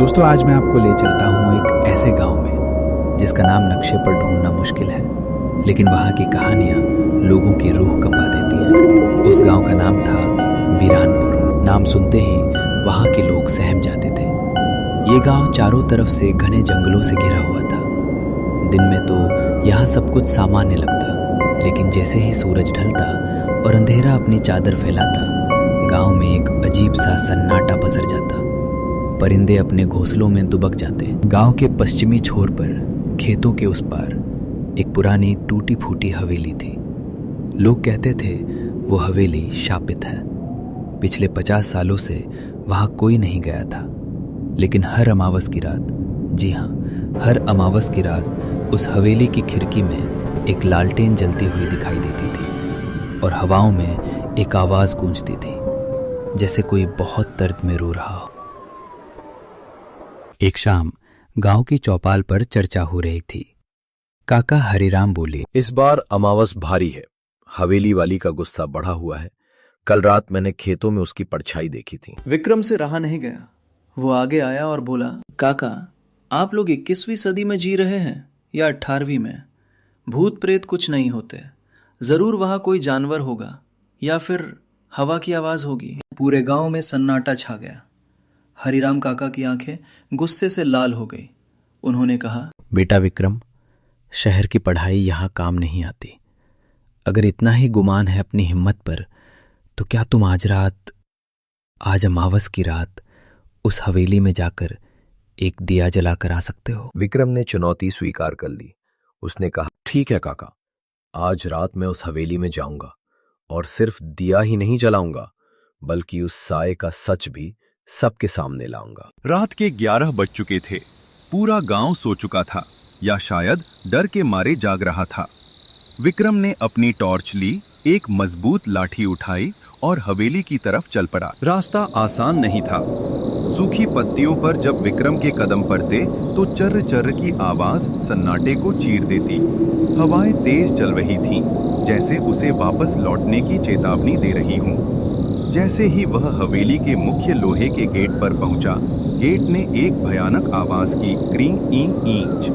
दोस्तों, आज मैं आपको ले चलता हूँ एक ऐसे गांव में जिसका नाम नक्शे पर ढूंढना मुश्किल है, लेकिन वहाँ की कहानियाँ लोगों की रूह कंपा देती हैं। उस गांव का नाम था बीरानपुर। नाम सुनते ही वहाँ के लोग सहम जाते थे। ये गांव चारों तरफ से घने जंगलों से घिरा हुआ था। दिन में तो यहाँ सब कुछ सामान्य लगता, लेकिन जैसे ही सूरज ढलता और अंधेरा अपनी चादर फैलाता, गांव में एक अजीब सा सन्नाटा पसर जाता। परिंदे अपने घोंसलों में दुबक जाते। गांव के पश्चिमी छोर पर खेतों के उस पार एक पुरानी टूटी फूटी हवेली थी। लोग कहते थे वो हवेली शापित है। पिछले 50 सालों से वहां कोई नहीं गया था, लेकिन हर अमावस की रात, जी हाँ, हर अमावस की रात उस हवेली की खिड़की में एक लालटेन जलती हुई दिखाई देती थी और हवाओं में एक आवाज गूंजती थी, जैसे कोई बहुत दर्द में रो रहा हो। एक शाम गांव की चौपाल पर चर्चा हो रही थी। काका हरिराम बोले, इस बार अमावस भारी है। हवेली वाली का गुस्सा बढ़ा हुआ है। कल रात मैंने खेतों में उसकी परछाई देखी थी। विक्रम से रहा नहीं गया। वो आगे आया और बोला, काका, आप लोग 21वीं सदी में जी रहे हैं या 18वीं में? भूत प्रेत कुछ नहीं होते। जरूर वहां कोई जानवर होगा या फिर हवा की आवाज होगी। पूरे गांव में सन्नाटा छा गया। हरिराम काका की आंखें गुस्से से लाल हो गई। उन्होंने कहा, बेटा विक्रम, शहर की पढ़ाई यहाँ काम नहीं आती। अगर इतना ही गुमान है अपनी हिम्मत पर, तो क्या तुम आज अमावस की रात उस हवेली में जाकर एक दिया जलाकर आ सकते हो? विक्रम ने चुनौती स्वीकार कर ली। उसने कहा, ठीक है काका, आज रात मैं उस हवेली में जाऊंगा और सिर्फ दिया ही नहीं जलाऊंगा, बल्कि उस साए का सच भी सबके सामने लाऊंगा। रात के 11 बज चुके थे। पूरा गांव सो चुका था या शायद डर के मारे जाग रहा था। विक्रम ने अपनी टॉर्च ली, एक मजबूत लाठी उठाई और हवेली की तरफ चल पड़ा। रास्ता आसान नहीं था। सूखी पत्तियों पर जब विक्रम के कदम पड़ते तो चर्र चर्र की आवाज सन्नाटे को चीर देती। हवाएं तेज चल रही थीं, जैसे उसे वापस लौटने की चेतावनी दे रही हूं। जैसे ही वह हवेली के मुख्य लोहे के गेट पर पहुंचा, गेट ने एक भयानक आवाज की, क्रीं ई ईंच।